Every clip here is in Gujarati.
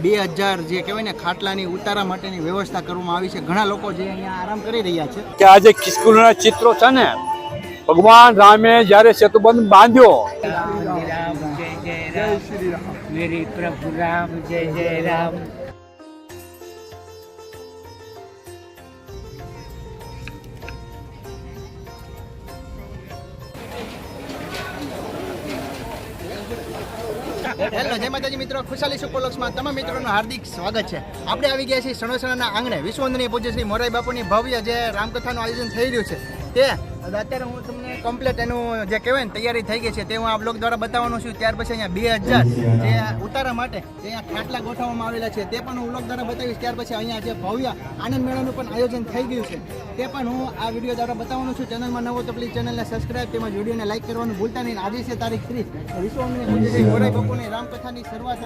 2000 જે કહેવાય ને ખાટલાની ઉતારા માટેની વ્યવસ્થા કરવામાં આવી છે। ઘણા લોકો જે અહીંયા આરામ કરી રહ્યા છે કે આ જે ખિસકોલીના ચિત્રો છે ને, ભગવાન રામે જ્યારે સેતુબંધ બાંધ્યો, जय श्री राम मेरे प्रभु राम जय जय राम। હેલો જય માતાજી મિત્રો, ખુશાલી સુપરલોક્સમાં તમામ મિત્રોનું હાર્દિક સ્વાગત છે। આપણે આવી ગયા છીએ સણોસરાના આંગણે વિશ્વવંદનીય પૂજ્ય શ્રી મોરારી બાપુની ભવ્ય જે રામકથાનું આયોજન થઈ રહ્યું છે તે અત્યારે હું તમને કમ્પ્લીટ એનું જે કહેવાય ને તૈયારી થઈ ગઈ છે તે હું આ બ્લોગ દ્વારા બતાવવાનું છું। ત્યાર પછી અહીંયા 2000 જે ઉતારા માટે અહીંયા ખાટલા ગોઠવવામાં આવેલા છે તે પણ હું બ્લોગ દ્વારા બતાવીશ। ત્યાર પછી અહીંયા જે ભવ્ય આનંદ મેળાનું પણ આયોજન થઈ ગયું છે તે પણ હું આ વિડીયો દ્વારા બતાવવાનું છું। ચેનલમાં નવો તો પ્લીઝ ચેનલને સબસ્ક્રાઈબ તેમજ વિડીયોને લાઈક કરવાનું ભૂલતા નહીં। આજે છે તારીખ 30 વિશ્વવંદનીય પૂજ્ય શ્રી મોરારી બાપુની રામકથાની શરૂઆત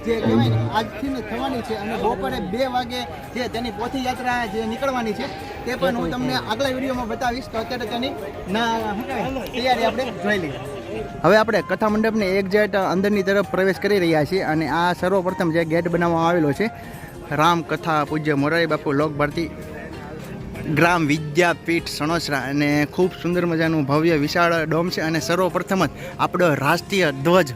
જે કહેવાય ને આજથી જ થવાની છે અને બપોરે 2 વાગે જે તેની પોથી યાત્રા જે નીકળવાની છે તે પણ હું તમને આગલા વિડીયોમાં બતાવીશ। તો અત્યારે તેની તૈયારી આપણે જોઈ લઈએ। હવે આપણે કથા મંડપની એક્ઝેક્ટ અંદરની તરફ પ્રવેશ કરી રહ્યા છીએ અને આ સર્વપ્રથમ જે ગેટ બનાવવામાં આવેલો છે રામકથા પૂજ્ય મોરારી બાપુ લોક ભારતી ગ્રામ વિદ્યાપીઠ સણોસરા અને ખૂબ સુંદર મજાનું ભવ્ય વિશાળ ડોમ છે અને સર્વપ્રથમ જ આપણો રાષ્ટ્રીય ધ્વજ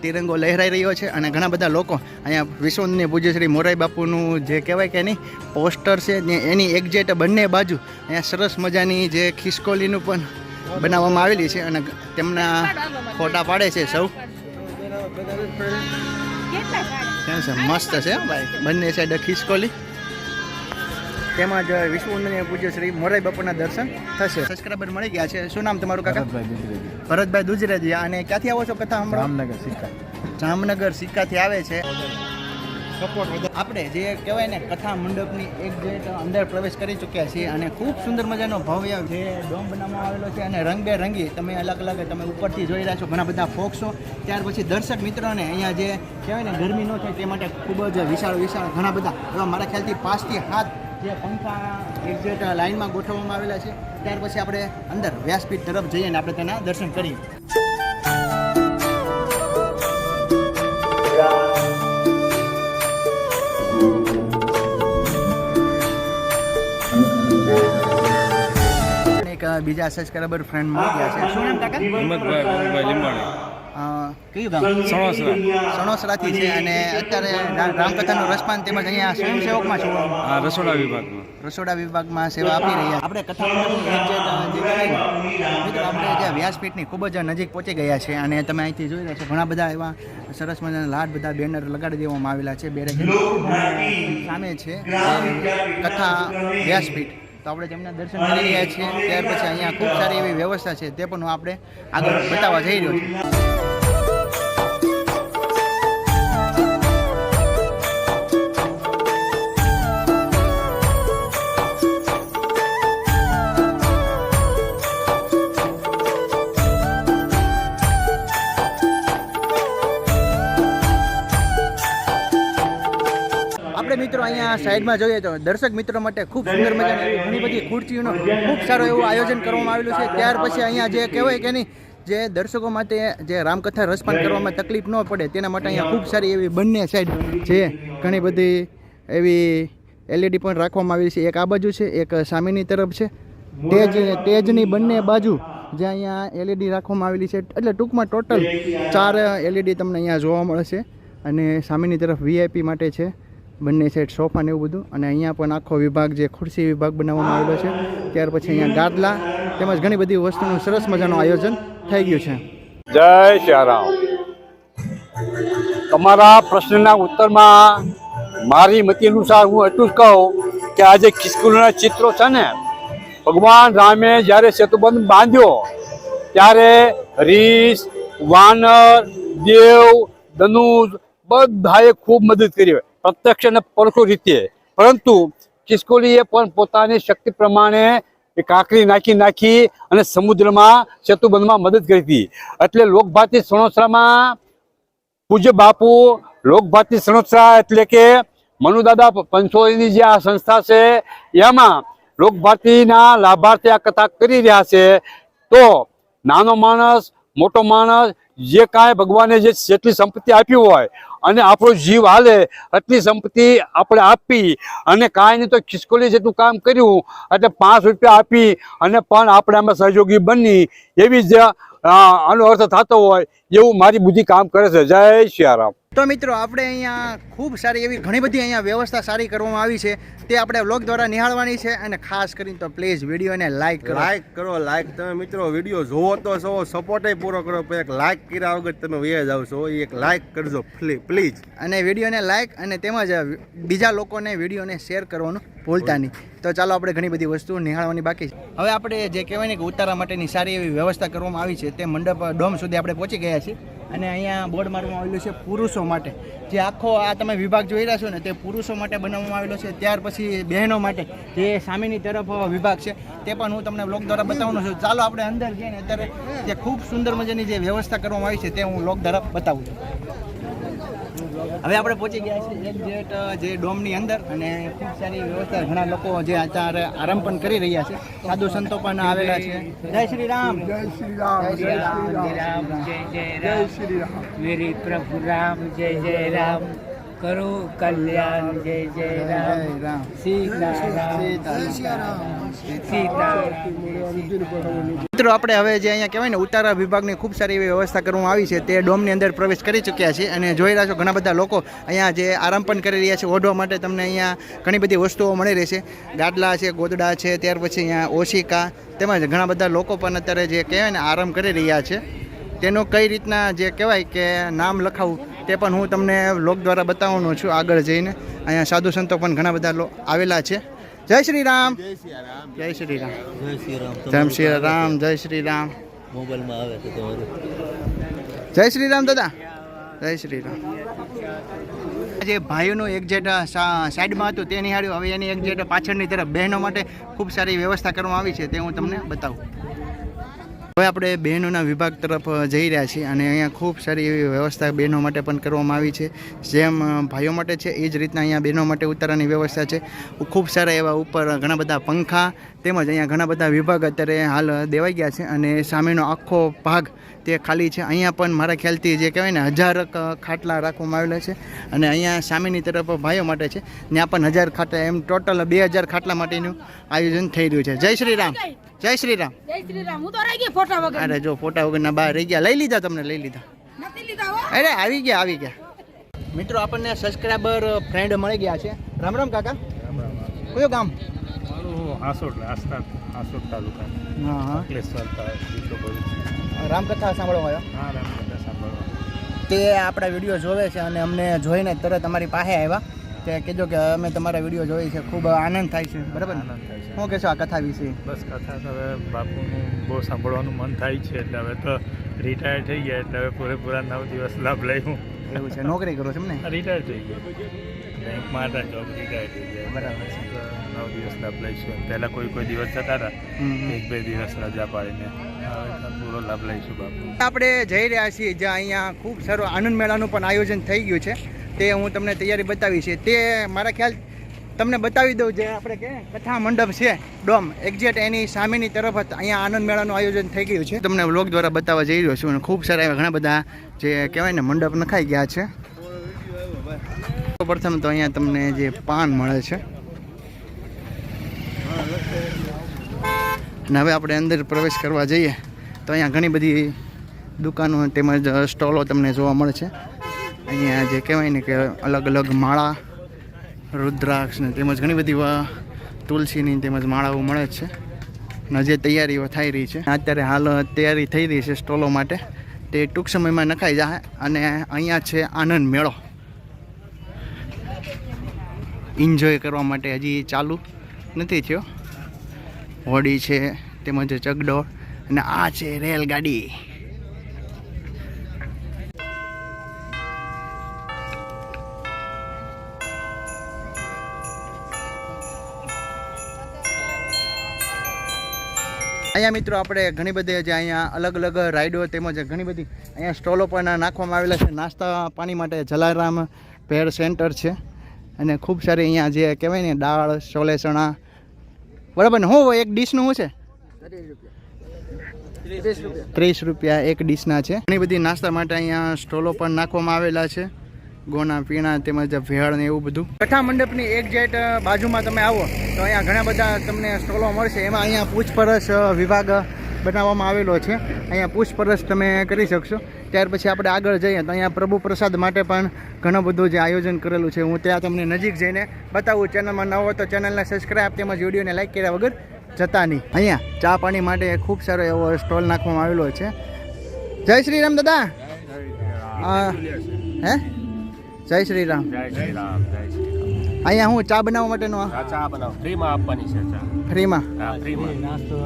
તિરંગો લહેરાઈ રહ્યો છે અને ઘણા બધા લોકો અહીંયા વિશ્વવંદનીય પૂજ્ય શ્રી મોરારી બાપુનું જે કહેવાય કે નહીં પોસ્ટર છે ને એની એક્ઝેક્ટ બંને બાજુ અહીંયા સરસ મજાની જે ખિસકોલીનું પણ બનાવવામાં આવેલી છે અને તેમના ફોટા પાડે છે સૌ। કેમ છે? મસ્ત છે ભાઈ, બંને સાઈડ ખિસકોલી, તેમજ વિશ્વવંદનીય પૂજ્ય શ્રી મોરારી બાપુના દર્શન થશે। સબસ્ક્રાઈબર મળી ગયા છે। શું નામ તમારું કાકા? ભરતભાઈ દુજરાજી। અને ક્યાંથી આવો છો કથા સાંભળવા? જામનગર સિક્કાથી આવે છે। આપણે જે કહેવાય ને કથા મંડપની એક્ઝેક્ટ અંદર પ્રવેશ કરી ચૂક્યા છીએ અને ખૂબ સુંદર મજાનો ભવ્ય જે ડોમ બનાવવામાં આવેલો છે અને રંગબેરંગી તમે અલગ અલગ તમે ઉપરથી જોઈ રહ્યા છો ઘણા બધા ફોક્સો। ત્યાર પછી દર્શક મિત્રોને અહીંયા જે કહેવાય ને ગરમી ન થાય તે માટે ખૂબ જ વિશાળ ઘણા બધા એવા મારા ખ્યાલથી 5 થી 7 જે પંખા એક્ઝેક્ટ લાઇનમાં ગોઠવવામાં આવેલા છે। ત્યાર પછી આપણે અંદર વ્યાસપીઠ તરફ જઈએ અને આપણે તેના દર્શન કરીએ। એક બીજા સબસ્ક્રાઈબર ફ્રેન્ડ મળી ગયા છે। શું નામ કાકા? હિંમતભાઈ લીંબાણી, કયું ગામ? સણોસરાથી છે અને અત્યારે રામકથાનું રસપાન તેમજ અહીંયા સ્વયંસેવકમાં છું, રસોડા વિભાગમાં સેવા આપી રહ્યા। આપણે કથા મિત્રો આપણે જે વ્યાસપીઠની ખૂબ જ નજીક પહોંચી ગયા છે અને તમે અહીંથી જોઈ રહ્યા છો ઘણા બધા એવા સરસ મજાના લાડ બધા બેનર લગાડી દેવામાં આવેલા છે। સામે છે કથા વ્યાસપીઠ, તો આપણે તેમના દર્શન કરી રહ્યા છીએ। ત્યાર પછી અહીંયા ખૂબ સારી એવી વ્યવસ્થા છે તે પણ આપણે આગળ બતાવવા જઈ રહ્યો છું। આપણે મિત્રો અહીંયા સાઈડમાં જોઈએ તો દર્શક મિત્રો માટે ખૂબ સુંદર મજાની ઘણી બધી ખુરશીઓનું ખૂબ સારું એવું આયોજન કરવામાં આવેલું છે। ત્યાર પછી અહીંયા જે કહેવાય કે નહીં જે દર્શકો માટે જે રામકથા રસપાન કરવામાં તકલીફ ન પડે તેના માટે અહીંયા ખૂબ સારી એવી બંને સાઈડ છે ઘણી બધી એવી LED પણ રાખવામાં આવી છે। એક આ બાજુ છે, એક સામેની તરફ છે। તેજની બંને બાજુ જે અહીંયા LED રાખવામાં આવેલી છે, એટલે ટૂંકમાં ટોટલ 4 LED તમને અહીંયા જોવા મળશે અને સામેની તરફ VIP માટે છે, બંને સાઈડ સોફા ને એવું બધું। અને અહીંયા પણ આખો વિભાગ જે ખુરશી વિભાગ બનાવવામાં આવેલો છે। ત્યાર પછી અહીંયા ગાદલા તેમજ ઘણી બધી વસ્તુનું સરસ મજાનું આયોજન થઈ ગયું છે। જય શ્રી રામ। તમારા પ્રશ્નના ઉત્તરમાં મારી મતિ અનુસાર હું એટલું જ કહું કે આ જે ખિસકોલીના ચિત્રો છે ને, ભગવાન રામે જ્યારે સેતુબંધ બાંધ્યો ત્યારે રીસ, વાનર, દેવ, ધનુષ બધાએ ખૂબ મદદ કરી, પ્રત્યક્ષ અને પરોક્ષ રીતે। પરંતુ ખિસકોલીએ પણ પોતાની શક્તિ પ્રમાણે કાંકરી નાખી અને સમુદ્રમાં સેતુબંધમાં મદદ કરી હતી। એટલે લોકભારતી સણોસરામાં પૂજ્ય બાપુ લોકભારતી સણોસરા એટલે કે મનુદાદા પંચોળીની જે આ સંસ્થા છે એમાં લોકભારતીના લાભાર્થી આ કથા કરી રહ્યા છે। તો નાનો માણસ મોટો માણસ જે કાંઈ ભગવાને જે જેટલી સંપત્તિ આપી હોય અને આપણો જીવ હાલે એટલી સંપત્તિ આપણે આપી અને કાંઈ નહીં તો ખિસકોલી જેટલું કામ કર્યું એટલે 5 રૂપિયા આપી અને પણ આપણે આમાં સહયોગી બની એવી જ આનો અર્થ થતો હોય એવું મારી બુદ્ધિ કામ કરે છે. જય સિયારામ. તો મિત્રો આપણે અહીંયા ખૂબ સારી એવી ઘણી બધી અહીંયા વ્યવસ્થા સારી કરવામાં આવી છે તે આપણે વ્લોગ દ્વારા નિહાળવાની છે અને ખાસ કરીને તો પ્લીઝ વિડીયોને લાઈક કરો. લાઈક તમે મિત્રો વિડીયો જોવો તો છો, સપોર્ટ પૂરો કરો, પણ એક લાઈક કર્યા વગર તમે વયા જાવ છો. એક લાઈક કરજો પ્લીઝ. અને વિડીયોને લાઈક અને તેમજ બીજા લોકોને વિડીયોને શેર કરવાનું ભૂલતા નહીં. તો ચાલો આપણે ઘણી બધી વસ્તુઓ નિહાળવાની બાકી છે. હવે આપણે જે કહેવાય ને કે ઉતારા માટેની સારી એવી વ્યવસ્થા કરવામાં આવી છે તે મંડપ ડોમ સુધી આપણે પહોંચી ગયા છીએ અને અહીંયા બોર્ડ મારવામાં આવેલું છે પુરુષો માટે. જે આખો આ તમે વિભાગ જોઈ રહ્યા છો ને તે પુરુષો માટે બનાવવામાં આવેલો છે. ત્યાર પછી બહેનો માટે જે સામેની તરફ વિભાગ છે તે પણ હું તમને વ્લોગ દ્વારા બતાવવાનો છું. ચાલો આપણે અંદર જઈને અત્યારે જે ખૂબ સુંદર મજાની જે વ્યવસ્થા કરવામાં આવી છે તે હું વ્લોગ દ્વારા બતાવું છું. હવે આપણે પહોંચી ગયા છીએ એક્ઝેક્ટ જે ડોમની અંદર અને ખૂબ સારી વ્યવસ્થા. ઘણા લોકો જે અત્યારે આરામ પણ કરી રહ્યા છે. સાધુ સંતો પણ આવેલા છે. જય શ્રી રામ. જય શ્રી રામ જય જય રામ મેરે પ્રભુ રામ જય જય રામ કરો કલ્યાણ જય જય રામ મિત્રો આપણે હવે જે અહીંયા કહેવાય ને ઉતારા વિભાગની ખૂબ સારી એવી વ્યવસ્થા કરવામાં આવી છે તે ડોમની અંદર પ્રવેશ કરી ચૂક્યા છે અને જોઈ રહ્યા છો ઘણા બધા લોકો અહીંયા જે આરામ પણ કરી રહ્યા છે. ઓઢવા માટે તમને અહીંયા ઘણી બધી વસ્તુઓ મળી રહેશે. ગાદલા છે, ગોદડા છે, ત્યાર પછી અહીંયા ઓશિકા તેમજ ઘણા બધા લોકો પણ અત્યારે જે કહેવાય ને આરામ કરી રહ્યા છે. તેનું કઈ રીતના જે કહેવાય કે નામ લખાવું તે પણ હું તમને વ્લોગ દ્વારા બતાવવાનો છું આગળ જઈને. અહીંયા સાધુ સંતો પણ ઘણા બધા આવેલા છે. જય શ્રી રામ. જય શ્રી રામ. જય શ્રી રામ. જય શ્રી રામ. જય શ્રી રામ. મોબાઈલમાં આવે તો જય શ્રી રામ દાદા. જય શ્રી રામ. જે ભાઈઓનું એક્ઝેટ સાઈડમાં હતું તે નિહાળ્યું. હવે એની એક્ઝેટ પાછળની તરફ બહેનો માટે ખૂબ સારી વ્યવસ્થા કરવામાં આવી છે તે હું તમને બતાવું. હવે આપણે બહેનોના વિભાગ તરફ જઈ રહ્યા છીએ અને અહીંયા ખૂબ સારી એવી વ્યવસ્થા બહેનો માટે પણ કરવામાં આવી છે. જેમ ભાઈઓ માટે છે એ જ રીતના અહીંયા બહેનો માટે ઉતારાની વ્યવસ્થા છે. ખૂબ સારા એવા ઉપર ઘણા બધા પંખા તેમજ અહીંયા ઘણા બધા વિભાગ અત્યારે હાલ દેવાઈ ગયા છે અને સામેનો આખો ભાગ તે ખાલી છે. અહીંયા પણ મારા ખ્યાલથી જે કહેવાય ને 1000 ખાટલા રાખવામાં આવેલા છે અને અહીંયા સામેની તરફ ભાઈઓ માટે છે ત્યાં પણ 1000 ખાટલા, એમ ટોટલ 2000 ખાટલા માટેનું આયોજન થઈ રહ્યું છે. જય શ્રી રામ. જય શ્રી રામ. જય શ્રી રામ. હું તો રહી ગઈ ફોટા વગર. અરે જો ફોટા વગરના બહાર રહી ગયા. લઈ લીધા તમને? લઈ લીધા. નથી લીધા હો. અરે આવી ગયા. મિત્રો આપણને સબસ્ક્રાઈબર ફ્રેન્ડ મળી ગયા છે. રામ રામ કાકા. કયું ગામ? હાસોડ તાલુકા. હા હા. રામકથા સાંભળવા આવ્યો. હા, રામકથા સાંભળવા. તે આપણા વિડીયો જોવે છે અને અમને જોઈને તરત અમારી પાસે આવ્યા કે કીધું કે અમે તમારા વિડીયો જોઈએ છે, ખૂબ આનંદ થાય છે. બરાબર ને? આનંદ થાય છે. શું કહેશો આ કથા વિશે? બસ કથા તો હવે બાપુનું બહુ સાંભળવાનું મન થાય છે એટલે હવે તો રિટાયર થઈ ગયા એટલે હવે પૂરેપૂરા 9 દિવસ લાભ લઈ. એવું છે? નોકરી કરો છો એમ ને? રિટાયર થઈ ગયા. બેંકમાં હતા, જોબ રિટાયર થઈ ગયા. બરાબર છે. 9 દિવસ લાભ લઈશું. પહેલાં કોઈ દિવસ જતા હતા, 1-2 દિવસ રજા પાડીને હવે પૂરો લાભ લઈશું બાપુ. આપણે જઈ રહ્યા છીએ જ્યાં અહીંયા ખૂબ સારું આનંદ મેળાનું પણ આયોજન થઈ ગયું છે. તે હું તમને તૈયારી બતાવી છે. તે મારા ખ્યાલ તમને બતાવી દઉં. જે આપણે કે કથા મંડપ છે ડોમ એક્ઝેક્ટ એની સામેની તરફ અહીંયા આનંદ મેળાનું આયોજન થઈ ગયું છે. તમને વ્લોગ દ્વારા બતાવવા જઈ રહ્યો છું અને ખૂબ સારા એવા ઘણા બધા જે કહેવાય ને મંડપ નખાઈ ગયા છે. પ્રથમ તો અહીંયા તમને જે પાન મળે છે અને હવે આપણે અંદર પ્રવેશ કરવા જઈએ તો અહીંયા ઘણી બધી દુકાનો તેમજ સ્ટોલો તમને જોવા મળે છે. અહીંયા જે કહેવાય ને કે અલગ અલગ માળા, રુદ્રાક્ષ ને તેમજ ઘણી બધી તુલસીની તેમજ માળાઓ મળે છે અને જે તૈયારીઓ થઈ રહી છે અત્યારે હાલ તૈયારી થઈ રહી છે સ્ટોલો માટે. તે ટૂંક સમયમાં નખાઈ જાય અને અહીંયા છે આનંદ મેળો. એન્જોય કરવા માટે હજી ચાલુ નથી થયો. હોડી છે તેમજ ચગડોળ અને આ છે રેલગાડી. અહીંયા મિત્રો આપણે ઘણી બધી જે અહીંયા અલગ અલગ રાઈડો તેમજ ઘણી બધી અહીંયા સ્ટોલો પણ નાખવામાં આવેલા છે. નાસ્તા પાણી માટે જલારામ ભેળ સેન્ટર છે અને ખૂબ સારી અહીંયા જે કહેવાય ને દાળ, છોલે ચણા, બરાબર ને? હું એક ડીશનું શું છે? 30 રૂપિયા એક ડીશના છે. ઘણી બધી નાસ્તા માટે અહીંયા સ્ટોલો પણ નાખવામાં આવેલા છે ગોના પીણા તેમજ ભેળ ને એવું બધું. કથા મંડપની એક્ઝેક્ટ બાજુમાં તમે આવો તો અહીંયા ઘણા બધા તમને સ્ટોલો મળશે. એમાં અહીંયા પૂછપરછ વિભાગ બનાવવામાં આવેલો છે. અહીંયા પૂછપરછ તમે કરી શકશો. ત્યાર પછી આપણે આગળ જઈએ તો અહીંયા પ્રભુ પ્રસાદ માટે પણ ઘણું બધું જે આયોજન કરેલું છે હું ત્યાં તમને નજીક જઈને બતાવું. ચેનલમાં ન હોય તો ચેનલને સબસ્ક્રાઈબ તેમજ વિડીયોને લાઈક કર્યા વગર જતા નહીં. અહીંયા ચા પાણી માટે ખૂબ સારો એવો સ્ટોલ નાખવામાં આવેલો છે. જય શ્રી રામ દાદા. હે જય શ્રી રામ. અહીંયા હું ચા બનાવવા માટેનો ચા બનાવ ફ્રીમાં આપવાની છે ચા ફ્રીમાં. હા ફ્રીમાં નાસ્તો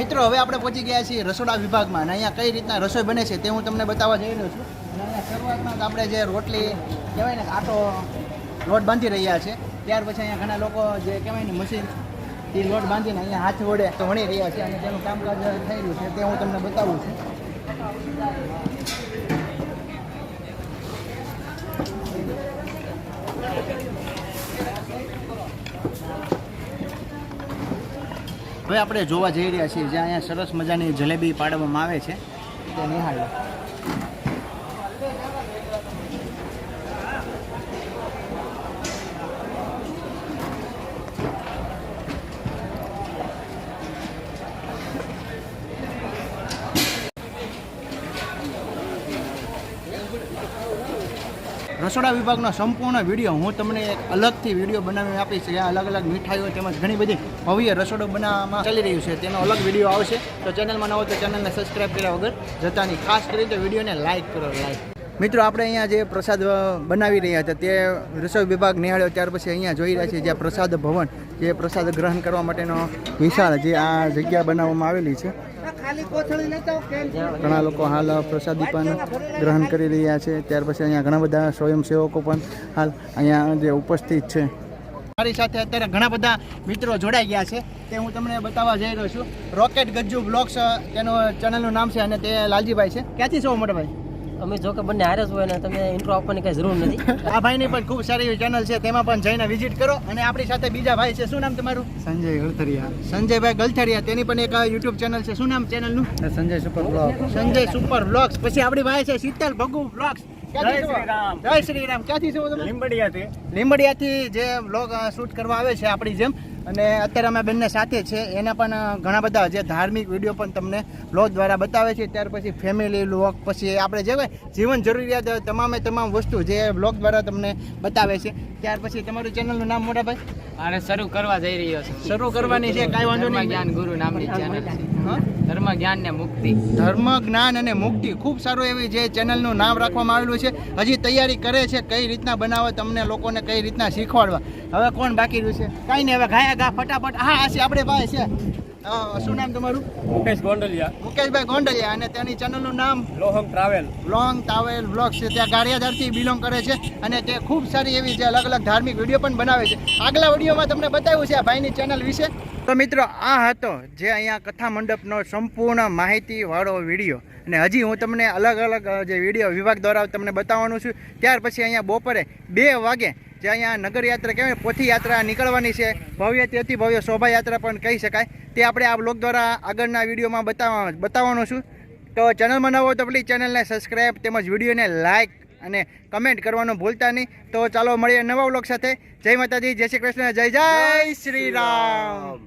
મિત્રો હવે આપણે પહોંચી ગયા છીએ રસોડા વિભાગમાં અને અહીંયા કઈ રીતના રસોઈ બને છે તે હું તમને બતાવવા જઈ રહ્યો છું. અને અહીંયા શરૂઆતમાં તો આપણે જે રોટલી કહેવાય ને આટો લોટ બાંધી રહ્યા છે. ત્યાર પછી અહીંયા ઘણા લોકો જે કહેવાય ને મશીનથી લોટ બાંધીને અહીંયા હાથ વડે તો વણી રહ્યા છે અને તેનું કામકાજ થઈ રહ્યું છે તે હું તમને બતાવું છું. હવે આપણે જોવા જઈ રહ્યા છીએ જ્યાં અહીંયા સરસ મજાની જલેબી પાડવામાં આવે છે તે નિહાળો. રસોડા વિભાગનો સંપૂર્ણ વિડીયો હું તમને એક અલગથી વિડીયો બનાવી આપીશ. જ્યાં અલગ અલગ મીઠાઈઓ તેમજ ઘણી બધી ભવ્ય રસોડો બનાવવામાં ચાલી રહ્યું છે તેનો અલગ વિડીયો આવશે. તો ચેનલમાં ન હોય તો ચેનલને સબસ્ક્રાઈબ કર્યા વગર જતા નહીં. ખાસ કરીને તો વિડીયોને લાઇક કરો. મિત્રો આપણે અહીંયા જે પ્રસાદ બનાવી રહ્યા હતા તે રસોઈ વિભાગ નિહાળ્યો. ત્યાર પછી અહીંયા જોઈ રહ્યા છીએ જ્યાં પ્રસાદ ભવન જે પ્રસાદ ગ્રહણ કરવા માટેનો વિશાળ જે આ જગ્યા બનાવવામાં આવેલી છે. ઘણા લોકો હાલ પ્રસાદી પણ ગ્રહણ કરી રહ્યા છે. ત્યાર પછી અહીંયા ઘણા બધા સ્વયંસેવકો પણ હાલ અહીંયા જે ઉપસ્થિત છે. મારી સાથે અત્યારે ઘણા બધા મિત્રો જોડાઈ ગયા છે તે હું તમને બતાવવા જઈ રહ્યો છું. રોકેટ ગજ્જુ બ્લોગ્સ તેનું ચેનલનું નામ છે અને તે લાલજીભાઈ છે. ક્યાંથી છો મોટા ભાઈ? અમે જો કે બંને હારે જ હોય ને તમે ઇન્ટ્રો આપવાની કઈ જરૂર નથી. આ ભાઈની પણ ખૂબ સારી એવી ચેનલ છે તેમાં પણ જઈને વિઝિટ કરો. અને આપણી સાથે બીજા ભાઈ છે. શું નામ તમારું? સંજય ગલથરિયા. સંજયભાઈ ગલથરિયા તેની પણ એક યુટ્યુબ ચેનલ છે. શું નામ ચેનલનું? Sanjay super blogs. Sanjay super blogs. પછી આપણી ભાઈ છે શીતલ ભગુ બ્લોગ્સ. જય શ્રી રામ. ક્યાંથી છો તમે? લીંબડિયાથી જે બ્લોગ શૂટ કરવા આવે છે આપણી જેમ. અને અત્યારે અમે બંને સાથે છે. એના પણ ઘણા બધા જે ધાર્મિક વિડીયો પણ તમને બ્લોગ દ્વારા બતાવે છે. ત્યાર પછી ફેમિલી બ્લોગ પછી આપણે જે જીવન જરૂરિયાત તમામ વસ્તુ જે બ્લોગ દ્વારા તમને બતાવે છે. ત્યાર પછી તમારું ચેનલનું નામ મોટાભાઈ? આને શરૂ કરવા જઈ રહ્યો છે. શરૂ કરવાની છે. કાંઈ વાંધો નહીં. જ્ઞાન ગુરુ નામની ચેનલ છે. ધર્મ જ્ઞાન ને મુક્તિ. ધર્મ જ્ઞાન અને મુક્તિ. ખૂબ સારું એવી જે ચેનલનું નામ રાખવામાં આવેલું છે. હજી તૈયારી કરે છે કઈ રીતના બનાવવા તમને લોકોને કઈ રીતના શીખવાડવા. હવે કોણ બાકી રહ્યું છે? કાંઈ નહીં. હવે ઘા ફટાફટ. હા છે આપણે ભાઈ છે. શું નામ તમારું? મુકેશ ગોંડલિયા મુકેશભાઈ ગોંડલિયા. અને તેની ચેનલનું નામ લોહંગ ટ્રાવેલ બ્લોગ્સ છે. ત્યાં ગારિયાધારથી બિલોંગ કરે છે અને તે ખૂબ સારી એવી જે અલગ અલગ ધાર્મિક વિડીયો પણ બનાવે છે. આગલા વિડીયોમાં તમને બતાવ્યું છે આ ભાઈની ચેનલ વિશે. તો મિત્રો આ હતો જે અહીંયા કથા મંડપનો સંપૂર્ણ માહિતીવાળો વિડીયો. અને હજી હું તમને અલગ અલગ જે વિડીયો વિભાગ દ્વારા તમને બતાવવાનું છું. ત્યાર પછી અહીંયા બપોરે 2 વાગે જે અહીંયા નગરયાત્રા કહેવાય પોથી યાત્રા નીકળવાની છે. ભવ્યથી અતિ ભવ્ય શોભાયાત્રા પણ કહી શકાય. તે આપણે આ બ્લોગ દ્વારા આગળના વિડીયોમાં બતાવવાનું છું. તો ચેનલમાં ન હોય તો પ્લીઝ ચેનલને સબસ્ક્રાઈબ તેમજ વિડીયોને લાઇક અને કમેન્ટ કરવાનું ભૂલતા નહીં. તો ચાલો મળીએ નવા બ્લોગ સાથે. જય માતાજી, જય શ્રી કૃષ્ણ, જય શ્રી રામ.